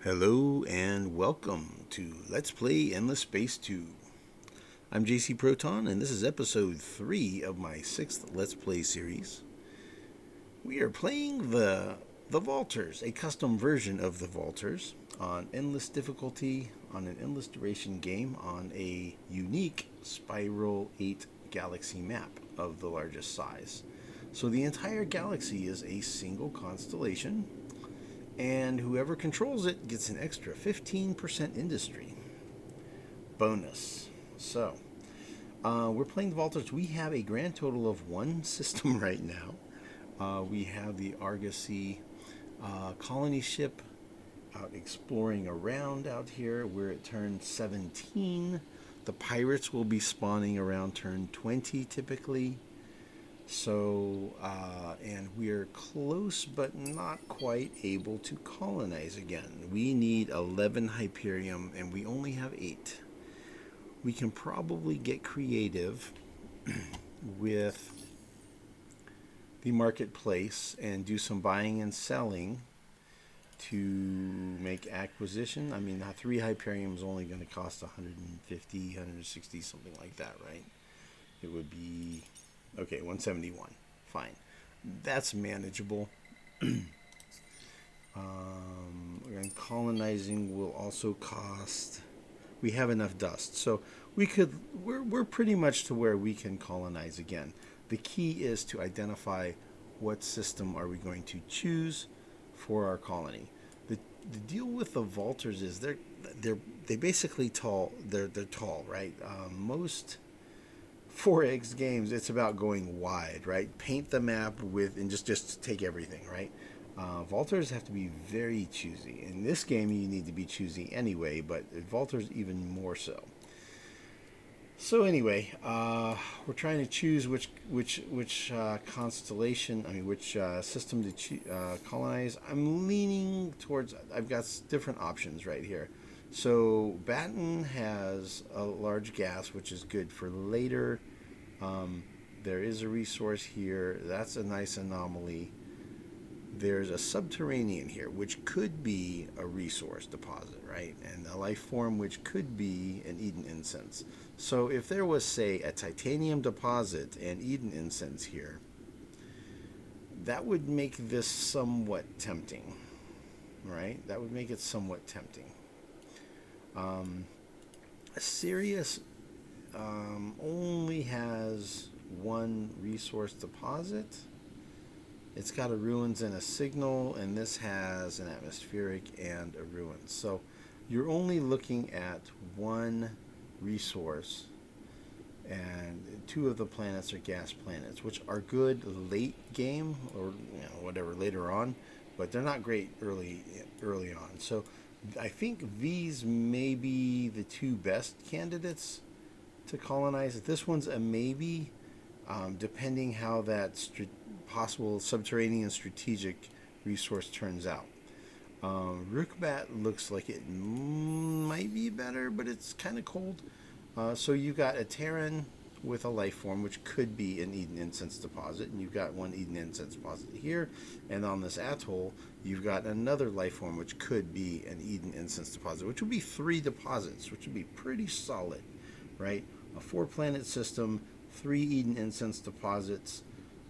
Hello and welcome to Let's Play Endless Space 2. I'm JC Proton and this is episode 3 of my 6th Let's Play series. We are playing the Vaulters, a custom version of the Vaulters on endless difficulty on an endless duration game on a unique Spiral 8 galaxy map of the largest size. So the entire galaxy is a single constellation, and whoever controls it gets an extra 15% industry bonus. So, we're playing the Vaulters. We have a grand total of one system right now. We have the Argosy colony ship out exploring around out here. We're at turn 17. The pirates will be spawning around turn 20 typically. So, and we're close but not quite able to colonize again. We need 11 Hyperium and we only have 8. We can probably get creative with the marketplace and do some buying and selling to make acquisition. I mean, 3 Hyperium is only going to cost 150, 160, something like that, right? It would be... Okay, 171. Fine. That's manageable. And colonizing will also cost... We have enough dust. So we're pretty much to where we can colonize again. The key is to identify what system are we going to choose for our colony. The deal with the Vaulters is they basically tall. They're tall, right? Most 4X games, it's about going wide, right? Paint the map with, and just take everything, right? Vaulters have to be very choosy. In this game, you need to be choosy anyway, but Vaulters even more so. So anyway, we're trying to choose which constellation, which system to colonize. I'm leaning towards, I've got different options right here. So Baton has a large gas, which is good for later. There is a resource here. That's a nice anomaly. There's a subterranean here, which could be a resource deposit, right? And a life form, which could be an Eden incense. So if there was, say, a titanium deposit and Eden incense here, that would make this somewhat tempting, right? That would make it somewhat tempting. Sirius only has one resource deposit. It's got a ruins and a signal, and this has an atmospheric and a ruins. So you're only looking at one resource, and 2 of the planets are gas planets, which are good late game or whatever later on, but they're not great early on. So I think these may be the 2 best candidates to colonize. This one's a maybe, depending how that possible subterranean strategic resource turns out. Rookbat looks like it might be better, but it's kind of cold. So you've got a Terran with a life form, which could be an Eden Incense deposit, and you've got one Eden Incense deposit here, and on this atoll, you've got another life form, which could be an Eden Incense deposit, which would be 3 deposits, which would be pretty solid, right? A 4-planet system, 3 Eden Incense deposits.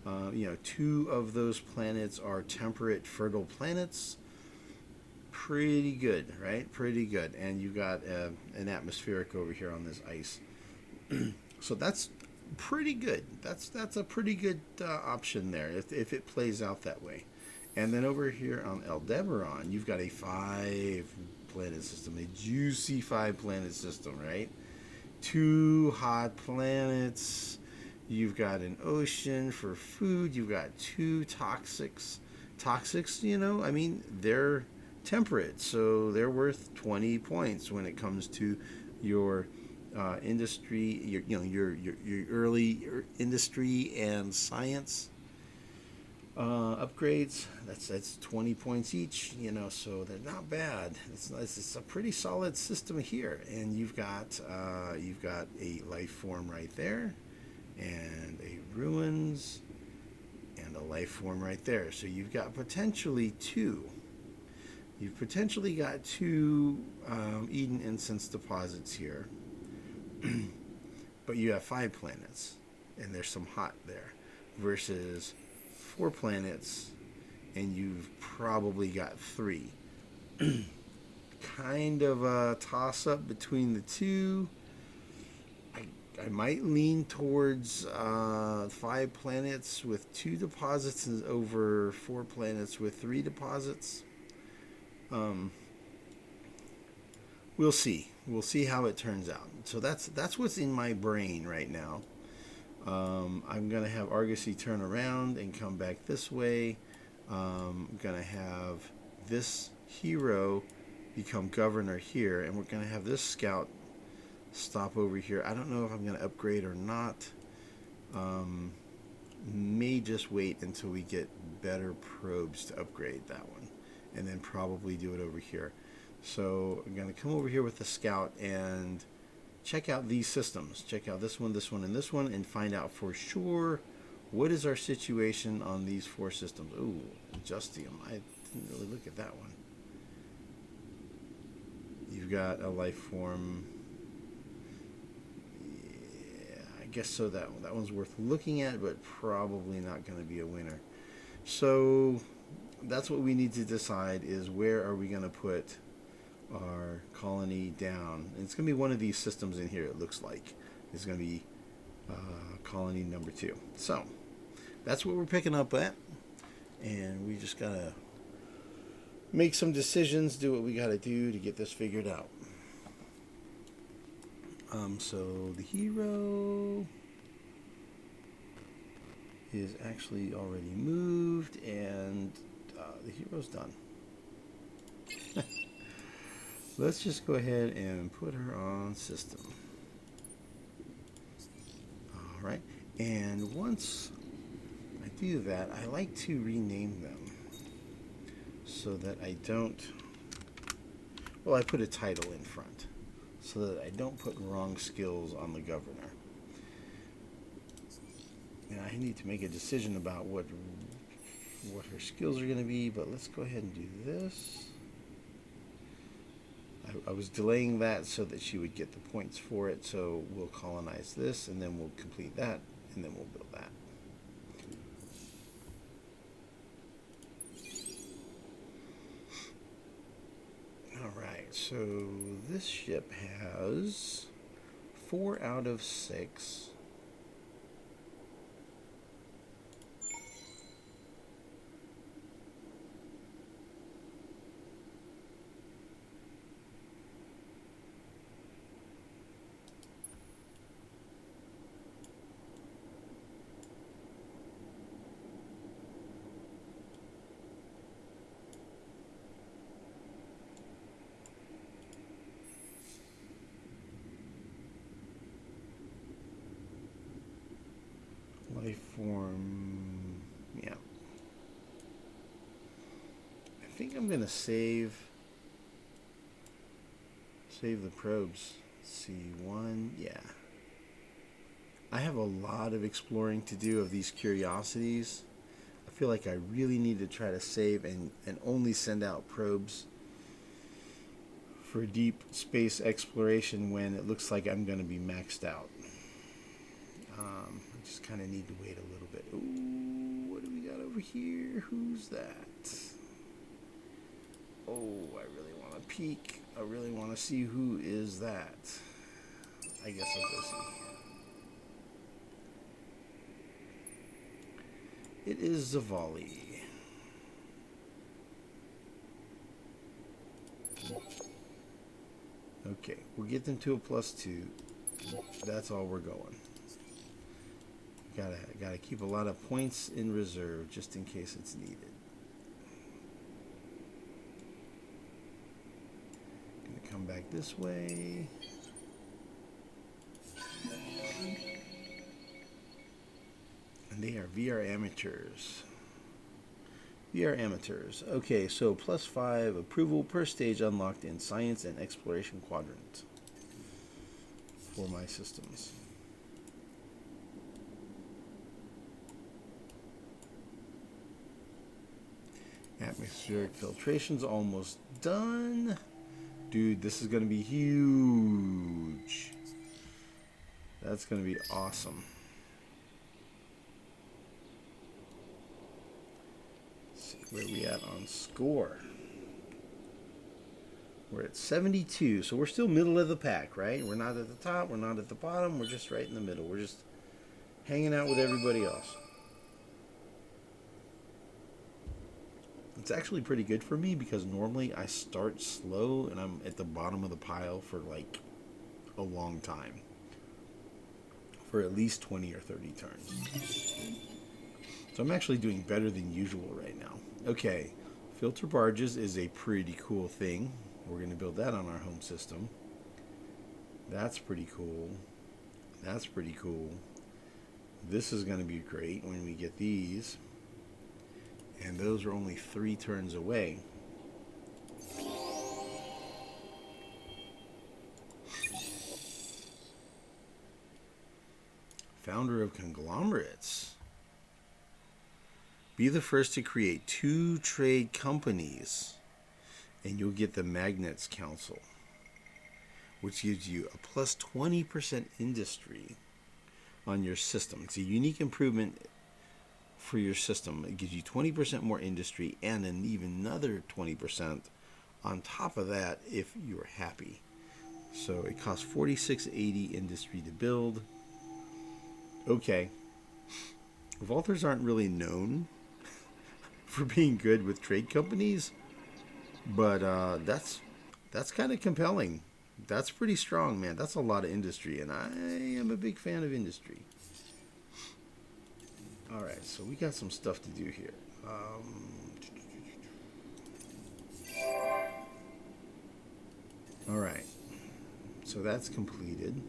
2 of those planets are temperate, fertile planets. Pretty good, right? Pretty good. And you got an atmospheric over here on this ice. So that's pretty good. That's a pretty good option there if it plays out that way. And then over here on Aldebaran, you've got a 5-planet system, a juicy 5-planet system, right? 2 hot planets. You've got an ocean for food. You've got 2 toxics. Toxics, they're temperate, so they're worth 20 points when it comes to your industry, your early industry and science upgrades. That's 20 points each, so they're not bad. It's a pretty solid system here, and you've got a life form right there, and a ruins, and a life form right there. So you've got potentially 2 You've potentially got two Eden incense deposits here, but you have 5 planets, and there's some hot there, versus 4 planets, and you've probably got 3. Kind of a toss-up between the two. I might lean towards 5 planets with 2 deposits over 4 planets with 3 deposits. We'll see. We'll see how it turns out. So that's what's in my brain right now. I'm gonna have Argosy turn around and come back this way. I'm gonna have this hero become governor here, and we're gonna have this scout stop over here. I don't know if I'm gonna upgrade or not. May just wait until we get better probes to upgrade that one, and then probably do it over here. So I'm going to come over here with the scout and check out these systems. Check out this one, and this one, and find out for sure what is our situation on these 4 systems. Ooh, Justium. I didn't really look at that one. You've got a life form. Yeah, I guess so. That one's worth looking at, but probably not going to be a winner. So that's what we need to decide, is where are we going to put our colony down. And it's going to be one of these systems in here, it looks like. It's going to be colony number 2. So that's what we're picking up at, and we just got to make some decisions, do what we got to do to get this figured out. So the hero is actually already moved, and the hero's done. Let's just go ahead and put her on system. All right, and once I do that, I like to rename them so that I don't, well, I put a title in front so that I don't put wrong skills on the governor. And I need to make a decision about what her skills are going to be, but let's go ahead and do this. I was delaying that so that she would get the points for it, so we'll colonize this, and then we'll complete that, and then we'll build that. Alright, so this ship has 4 out of 6. Life form, yeah. I think I'm gonna save the probes. Let's see, 1, yeah. I have a lot of exploring to do of these curiosities. I feel like I really need to try to save and only send out probes for deep space exploration when it looks like I'm going to be maxed out. I just kind of need to wait a little bit. Ooh, what do we got over here? Who's that? Oh, I really want to peek. I really want to see who is that. I guess I'll go see. It is Zavali. Okay, we'll get them to a +2. That's all we're going. Gotta keep a lot of points in reserve just in case it's needed. Gonna come back this way. And they are VR amateurs. VR amateurs. Okay, so +5 approval per stage unlocked in science and exploration quadrant for my systems. Atmospheric filtration's almost done. Dude, this is going to be huge. That's going to be awesome. Let's see where we at on score. We're at 72, so we're still middle of the pack, right? We're not at the top, we're not at the bottom, we're just right in the middle. We're just hanging out with everybody else. It's actually pretty good for me because normally I start slow and I'm at the bottom of the pile for like a long time. For at least 20 or 30 turns. So I'm actually doing better than usual right now. Okay, filter barges is a pretty cool thing. We're going to build that on our home system. That's pretty cool. That's pretty cool. This is going to be great when we get these. And those are only 3 turns away. Founder of conglomerates. Be the first to create 2 trade companies, and you'll get the Magnets Council, which gives you a plus 20% industry on your system. It's a unique improvement for your system. It gives you 20% more industry and an even another 20% on top of that if you're happy. So it costs $46.80 industry to build. Okay. Vaulters aren't really known for being good with trade companies, but that's kind of compelling. That's pretty strong, man. That's a lot of industry, and I am a big fan of industry. All right, so we got some stuff to do here. All right, so that's completed.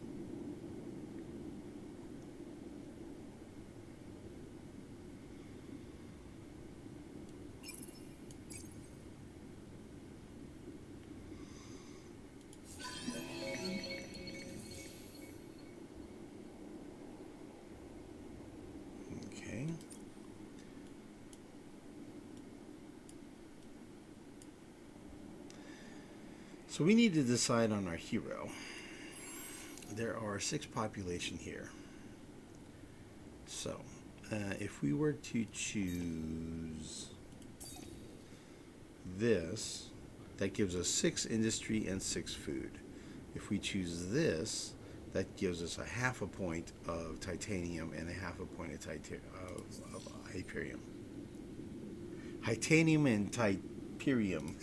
So we need to decide on our hero. There are 6 population here. So if we were to choose this, that gives us 6 industry and 6 food. If we choose this, that gives us a half a point of titanium and a half a point of hyperium. Titanium and Hyperium.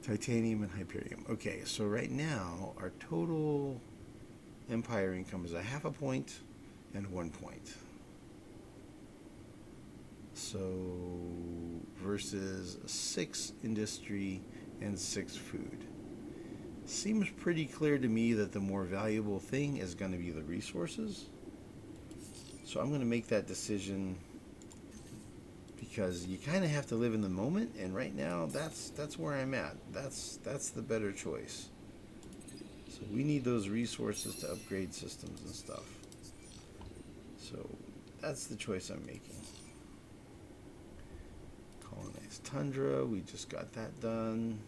Titanium and Hyperium. Okay, so right now our total empire income is a half a point and 1 point. So versus 6 industry and 6 food. Seems pretty clear to me that the more valuable thing is going to be the resources. So I'm going to make that decision because you kind of have to live in the moment, and right now that's where I'm at. That's the better choice. So we need those resources to upgrade systems and stuff. So that's the choice I'm making. Colonize Tundra, we just got that done.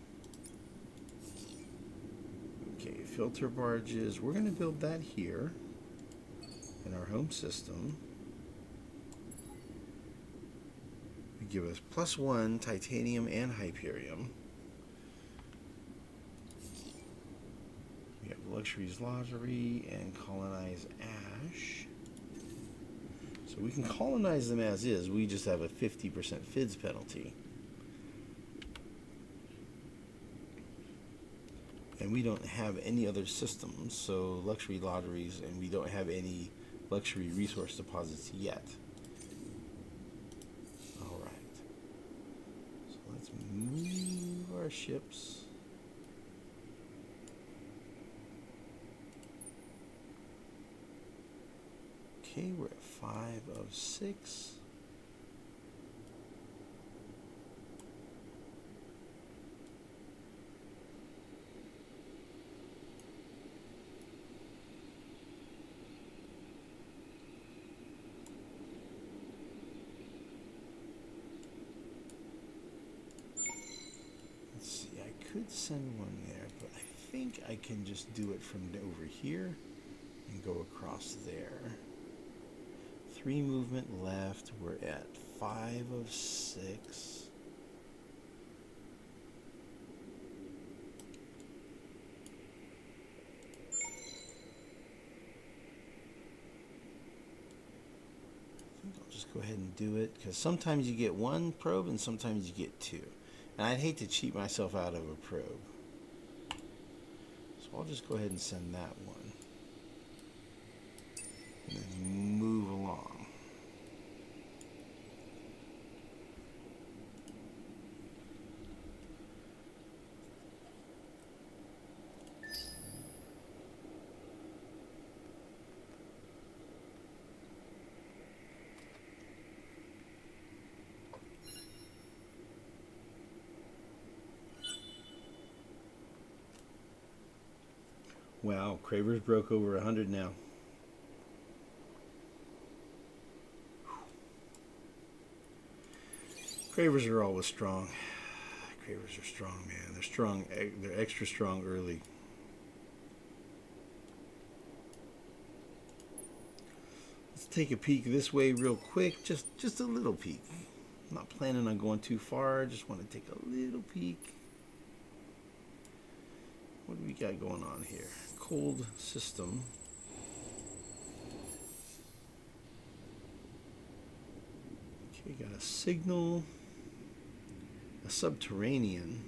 Okay, filter barges, we're going to build that here in our home system. We give us +1 titanium and hyperium. We have luxuries lottery and colonize ash. So we can colonize them as is, we just have a 50% FIDS penalty. And we don't have any other systems, so luxury lotteries, and we don't have any luxury resource deposits yet. All right. So let's move our ships. Okay, we're at 5 of 6. could send one there, but I think I can just do it from over here and go across there. 3 movement left. We're at 5 of 6. I'll just go ahead and do it, because sometimes you get 1 probe and sometimes you get 2. And I'd hate to cheat myself out of a probe. So I'll just go ahead and send that one. And then move along. Wow, Cravers broke over 100 now. Cravers are always strong. Cravers are strong, man. They're strong. They're extra strong early. Let's take a peek this way real quick. Just a little peek. I'm not planning on going too far. Just want to take a little peek. What do we got going on here? Cold system. Okay, got a signal, a subterranean,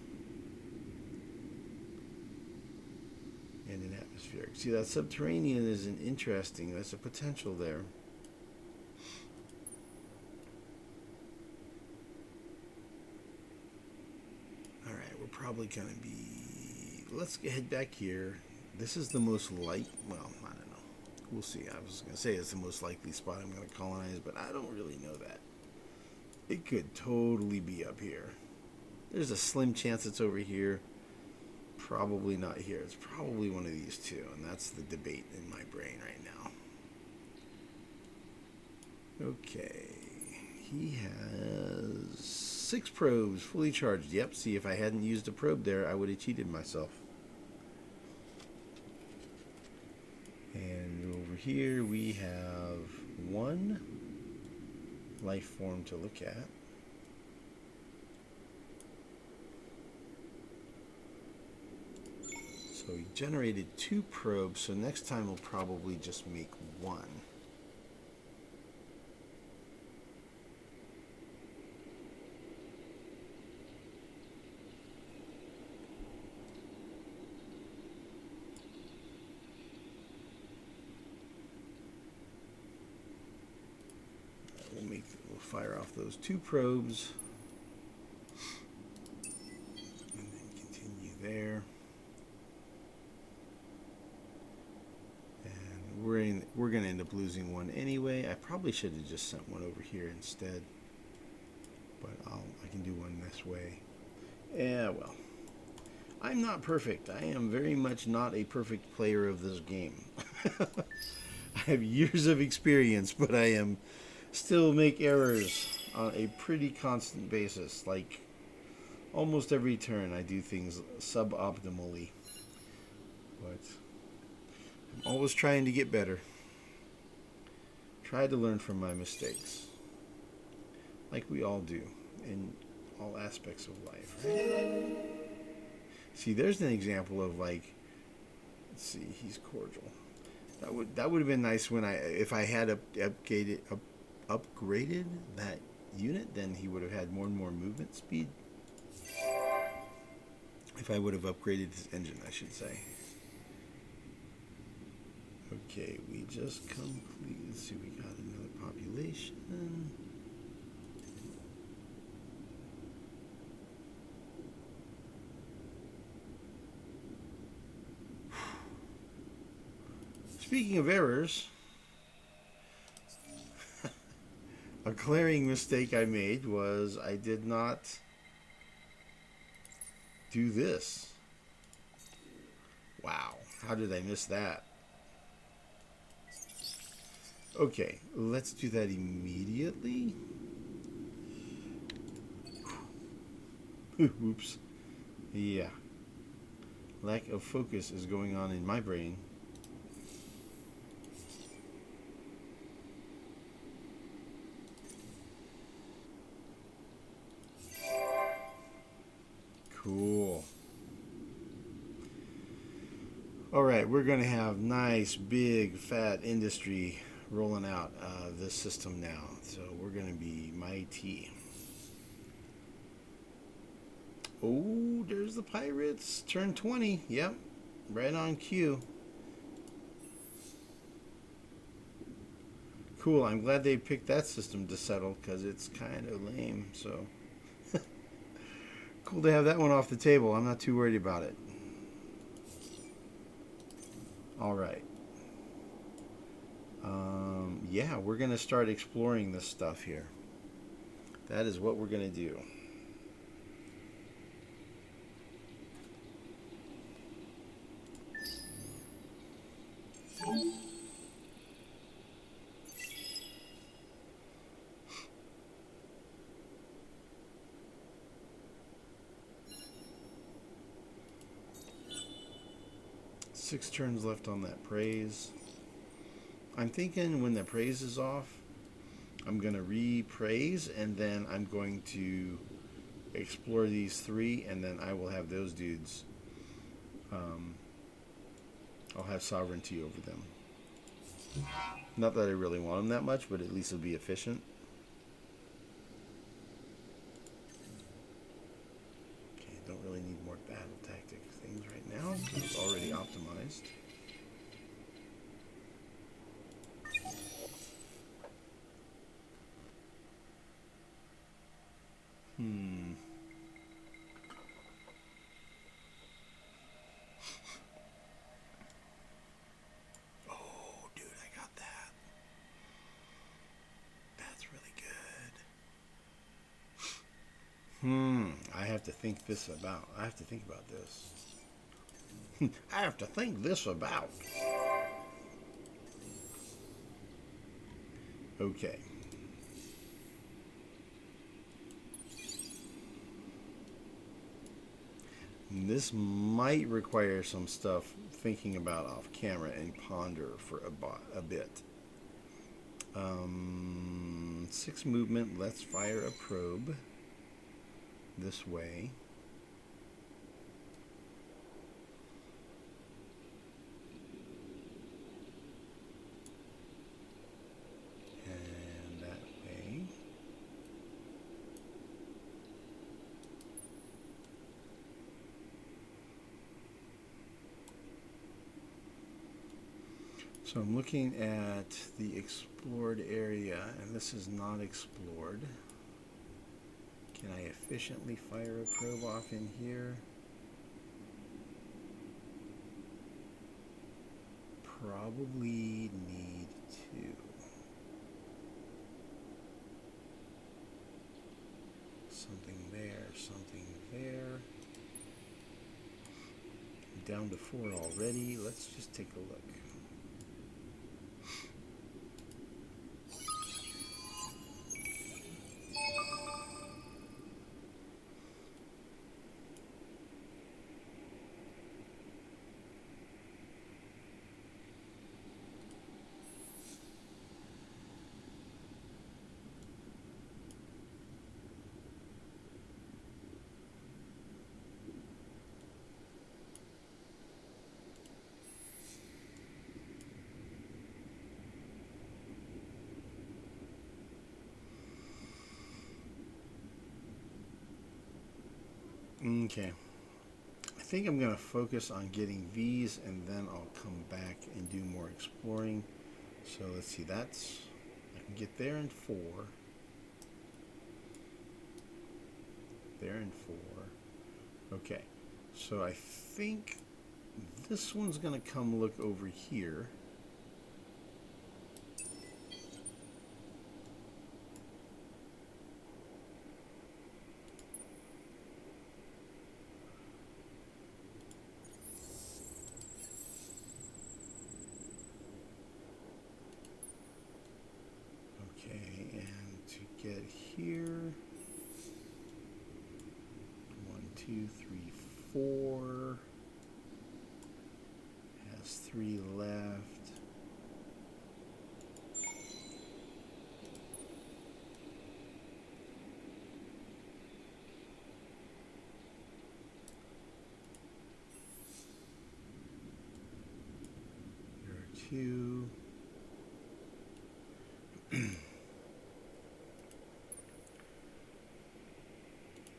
and an atmospheric. See, that subterranean is an interesting, there's a potential there. All right, we're probably going to be, let's head back here. This is the most well, I don't know. We'll see. I was going to say it's the most likely spot I'm going to colonize, but I don't really know that. It could totally be up here. There's a slim chance it's over here. Probably not here. It's probably one of these two, and that's the debate in my brain right now. Okay. He has 6 probes fully charged. Yep, see, if I hadn't used a probe there, I would have cheated myself. And over here we have 1 life form to look at. So we generated 2 probes, so next time we'll probably just make 1. We'll fire off those 2 probes and then continue there. And we're going to end up losing 1 anyway. I probably should have just sent 1 over here instead, but I can do 1 this way. Yeah, well, I'm not perfect. I am very much not a perfect player of this game. I have years of experience, but I am still make errors on a pretty constant basis. Like almost every turn I do things suboptimally, but I'm always trying to get better. Try to learn from my mistakes, like we all do in all aspects of life, right? See, there's an example of, like, let's see, he's cordial. That would have been nice when if I had upgraded that unit, then he would have had more and more movement speed. If I would have upgraded his engine, I should say. Okay, we just completed. Let's see, we got another population. Speaking of errors, a glaring mistake I made was I did not do this. Wow, how did I miss that? Okay, let's do that immediately. Oops. Yeah, Lack of focus is going on in my brain. Cool. All right, we're going to have nice, big, fat industry rolling out this system now. So we're going to be mighty. Oh, there's the pirates. Turn 20. Yep, right on cue. Cool. I'm glad they picked that system to settle because it's kind of lame. So cool to have that one off the table. I'm not too worried about it. All right. Yeah, we're going to start exploring this stuff here. That is what we're going to do. Six turns left on that praise. I'm thinking when the praise is off, I'm going to re-praise, and then I'm going to explore these three, and then I will have those dudes. I'll have sovereignty over them. Not that I really want them that much, but at least it'll be efficient. Okay, don't really need more battle tactic things right now. It's already optimized. Oh, dude, I got that. That's really good. I have to think this about. I have to think about this. I have to think this about. Okay. This might require some stuff thinking about off camera and ponder for a bit. 6 movement, let's fire a probe this way. And that way. So I'm looking at the explored area, and this is not explored. Can I efficiently fire a probe off in here? Probably need to. Something there, something there. I'm down to 4 already. Let's just take a look. Okay. I think I'm going to focus on getting these, and then I'll come back and do more exploring. So let's see, that's, I can get there in 4. There in 4. Okay, so I think this one's going to come look over here. Get here. 1, 2, 3, 4. 3 left. There are 2.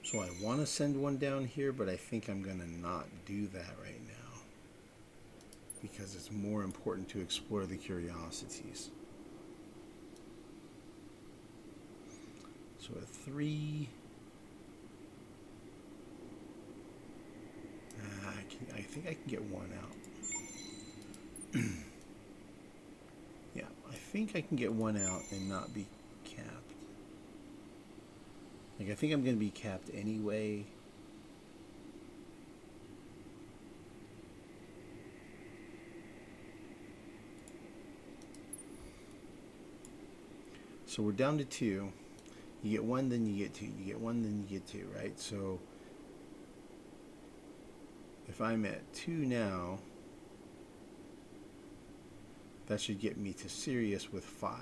So I want to send one down here, but I think I'm going to not do that right now because it's more important to explore the curiosities. So a 3. I think I can get 1 out. Yeah, I think I can get 1 out and not be capped. Like, I think I'm going to be capped anyway. So we're down to 2. You get 1, then you get 2. You get 1, then you get 2, right? So if I'm at 2 now, that should get me to Sirius with 5.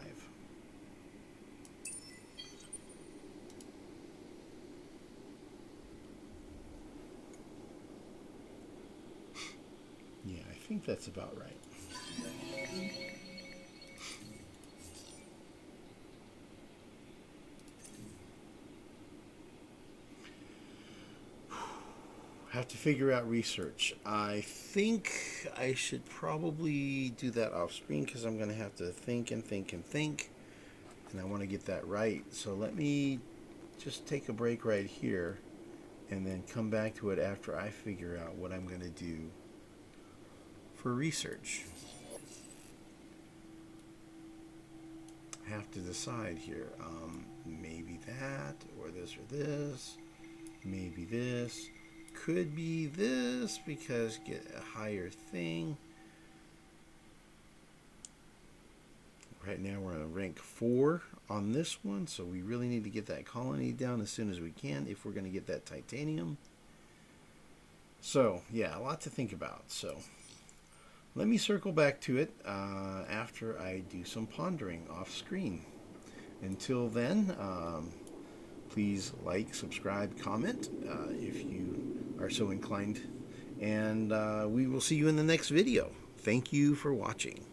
Yeah, I think that's about right. Have to figure out research. I think I should probably do that off screen because I'm going to have to think and think and think. And I want to get that right. So let me just take a break right here and then come back to it after I figure out what I'm going to do for research. I have to decide here. Maybe that, or this, or this. Maybe this. Could be this because get a higher thing. Right now we're on rank 4 on this one, so we really need to get that colony down as soon as we can if we're going to get that titanium. So yeah, a lot to think about. So let me circle back to it after I do some pondering off screen. Until then, please like, subscribe, comment if you are so inclined. And we will see you in the next video. Thank you for watching.